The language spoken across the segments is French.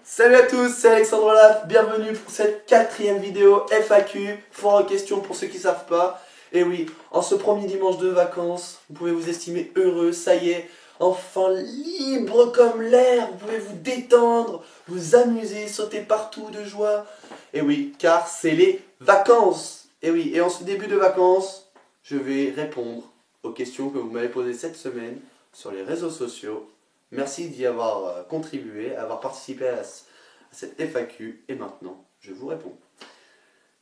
Salut à tous, c'est Alexandre Laf, bienvenue pour cette 4e vidéo FAQ, foire aux questions pour ceux qui ne savent pas. Et oui, en ce premier dimanche de vacances, vous pouvez vous estimer heureux, ça y est, enfin libre comme l'air, vous pouvez vous détendre, vous amuser, sauter partout de joie. Et oui, car c'est les vacances. Et oui, et en ce début de vacances, je vais répondre aux questions que vous m'avez posées cette semaine sur les réseaux sociaux. Merci d'y avoir contribué, avoir participé à cette FAQ. Et maintenant, je vous réponds.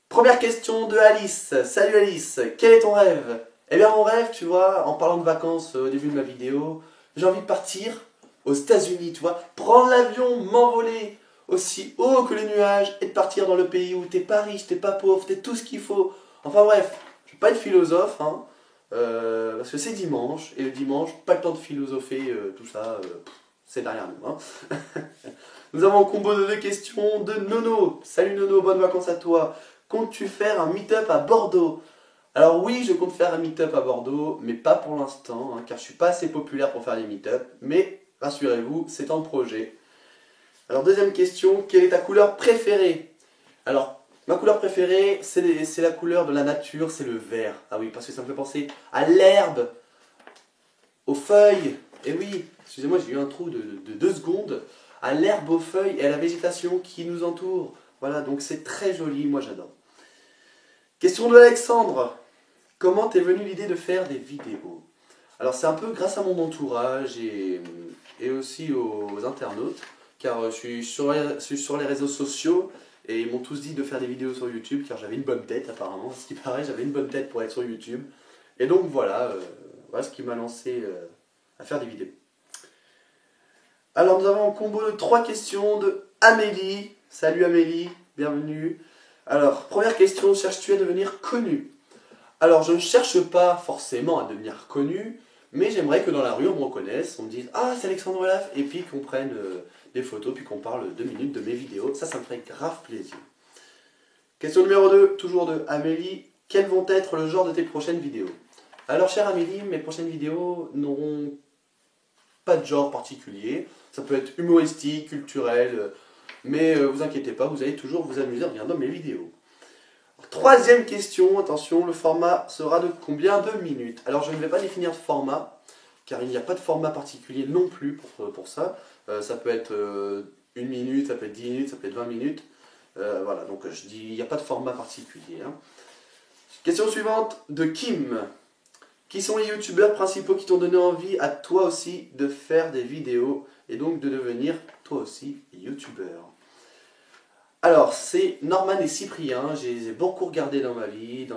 Première question de Alice. Salut Alice, quel est ton rêve? Eh bien mon rêve, tu vois, en parlant de vacances au début de ma vidéo, j'ai envie de partir aux États-Unis, tu vois, prendre l'avion, m'envoler aussi haut que les nuages et de partir dans le pays où t'es pas riche, t'es pas pauvre, t'es tout ce qu'il faut. Enfin bref, je vais pas être philosophe, hein. Parce que c'est dimanche, et le dimanche, pas le temps de philosopher, tout ça, c'est derrière nous. Hein. Nous avons un combo de 2 questions de Nono. Salut Nono, bonnes vacances à toi. Comptes-tu faire un meet-up à Bordeaux? Alors oui, je compte faire un meet-up à Bordeaux, mais pas pour l'instant, hein, car je suis pas assez populaire pour faire des meet-up. Mais rassurez-vous, c'est en projet. Alors deuxième question, quelle est ta couleur préférée? Alors, ma couleur préférée, c'est la couleur de la nature, c'est le vert. Ah oui, parce que ça me fait penser à l'herbe, aux feuilles. Et oui, excusez-moi, j'ai eu un trou de 2 secondes. À l'herbe, aux feuilles et à la végétation qui nous entoure. Voilà, donc c'est très joli, moi j'adore. Question de Alexandre. Comment t'es venue l'idée de faire des vidéos? Alors c'est un peu grâce à mon entourage et aussi aux internautes, car je suis sur les réseaux sociaux et ils m'ont tous dit de faire des vidéos sur YouTube, car j'avais une bonne tête apparemment, ce qui paraît, j'avais une bonne tête pour être sur YouTube. Et donc voilà, voilà ce qui m'a lancé à faire des vidéos. Alors nous avons un combo de 3 questions de Amélie. Salut Amélie, bienvenue. Alors, première question, cherches-tu à devenir connue? Alors je ne cherche pas forcément à devenir connu, mais j'aimerais que dans la rue on me reconnaisse, on me dise ah c'est Alexandre Laf, et puis qu'on prenne des photos, puis qu'on parle 2 minutes de mes vidéos, ça me ferait grave plaisir. Question numéro 2, toujours de Amélie, quels vont être le genre de tes prochaines vidéos? Alors chère Amélie, mes prochaines vidéos n'auront pas de genre particulier, ça peut être humoristique, culturel, mais vous inquiétez pas, vous allez toujours vous amuser en regardant mes vidéos. Troisième question, attention, le format sera de combien de minutes? Alors je ne vais pas définir de format, car il n'y a pas de format particulier non plus pour ça. Ça peut être 1 minute, ça peut être 10 minutes, ça peut être 20 minutes. Voilà, donc je dis il n'y a pas de format particulier. Hein. Question suivante de Kim. Qui sont les youtubeurs principaux qui t'ont donné envie à toi aussi de faire des vidéos et donc de devenir toi aussi youtubeur? Alors, c'est Norman et Cyprien, je les ai beaucoup regardés dans ma vie,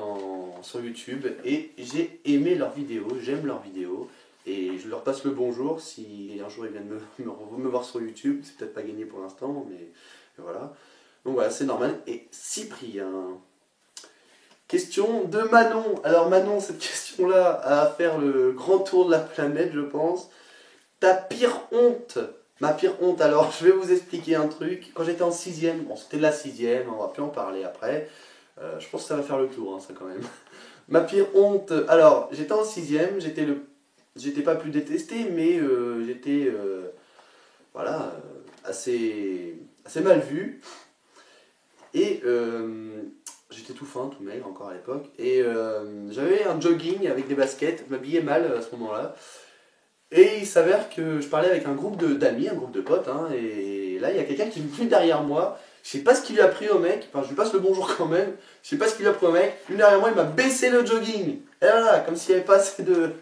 sur YouTube, et j'ai aimé leurs vidéos, j'aime leurs vidéos, et je leur passe le bonjour si un jour ils viennent me voir sur YouTube, c'est peut-être pas gagné pour l'instant, mais voilà. Donc voilà, c'est Norman et Cyprien. Question de Manon. Alors Manon, cette question-là a à faire le grand tour de la planète, je pense. Ta pire honte? Ma pire honte, alors je vais vous expliquer un truc. Quand j'étais en 6ème, bon c'était de la 6ème, on va plus en parler après. Je pense que ça va faire le tour, hein, ça quand même. Ma pire honte, alors j'étais en 6ème, j'étais pas plus détesté, mais j'étais voilà, assez mal vu. Et j'étais tout fin, tout maigre encore à l'époque. Et j'avais un jogging avec des baskets, je m'habillais mal à ce moment-là. Et il s'avère que je parlais avec un groupe d'amis, un groupe de potes, hein, et là il y a quelqu'un qui est venu derrière moi. Je sais pas ce qu'il lui a pris au mec, enfin je lui passe le bonjour quand même, je sais pas ce qu'il lui a pris au mec, lui derrière moi il m'a baissé le jogging. Et voilà, comme s'il n'y avait pas assez de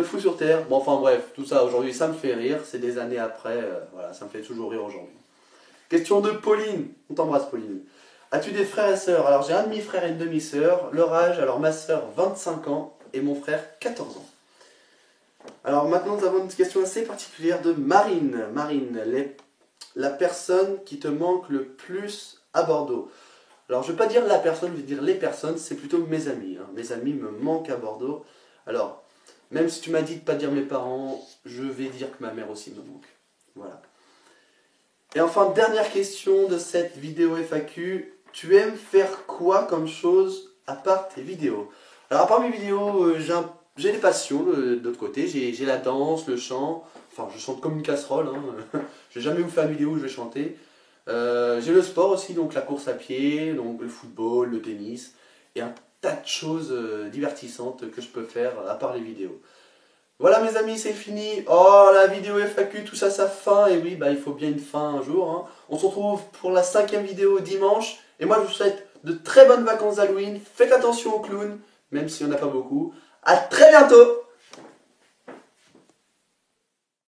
fou sur terre. Bon enfin bref, tout ça aujourd'hui ça me fait rire, c'est des années après, voilà, ça me fait toujours rire aujourd'hui. Question de Pauline, on t'embrasse Pauline. As-tu des frères et sœurs? Alors j'ai un demi-frère et une demi-sœur, leur âge, alors ma sœur 25 ans et mon frère 14 ans. Alors maintenant nous avons une question assez particulière de Marine. Marine, la personne qui te manque le plus à Bordeaux. Alors je ne vais pas dire la personne, je vais dire les personnes, c'est plutôt mes amis. Hein. Mes amis me manquent à Bordeaux. Alors, même si tu m'as dit de ne pas dire mes parents, je vais dire que ma mère aussi me manque. Voilà. Et enfin, dernière question de cette vidéo FAQ. Tu aimes faire quoi comme chose à part tes vidéos? Alors à part mes vidéos, j'ai des passions de l'autre côté, j'ai la danse, le chant, Enfin, je chante comme une casserole. Hein. Je vais jamais vous faire une vidéo où je vais chanter. J'ai le sport aussi, donc la course à pied, donc le football, le tennis, et un tas de choses divertissantes que je peux faire à part les vidéos. Voilà mes amis, c'est fini. Oh, la vidéo FAQ, tout ça, ça fin. Et oui, bah, il faut bien une fin un jour. Hein. On se retrouve pour la 5e vidéo dimanche. Et moi, je vous souhaite de très bonnes vacances d'Halloween. Faites attention aux clowns, même s'il n'y en a pas beaucoup. À très bientôt!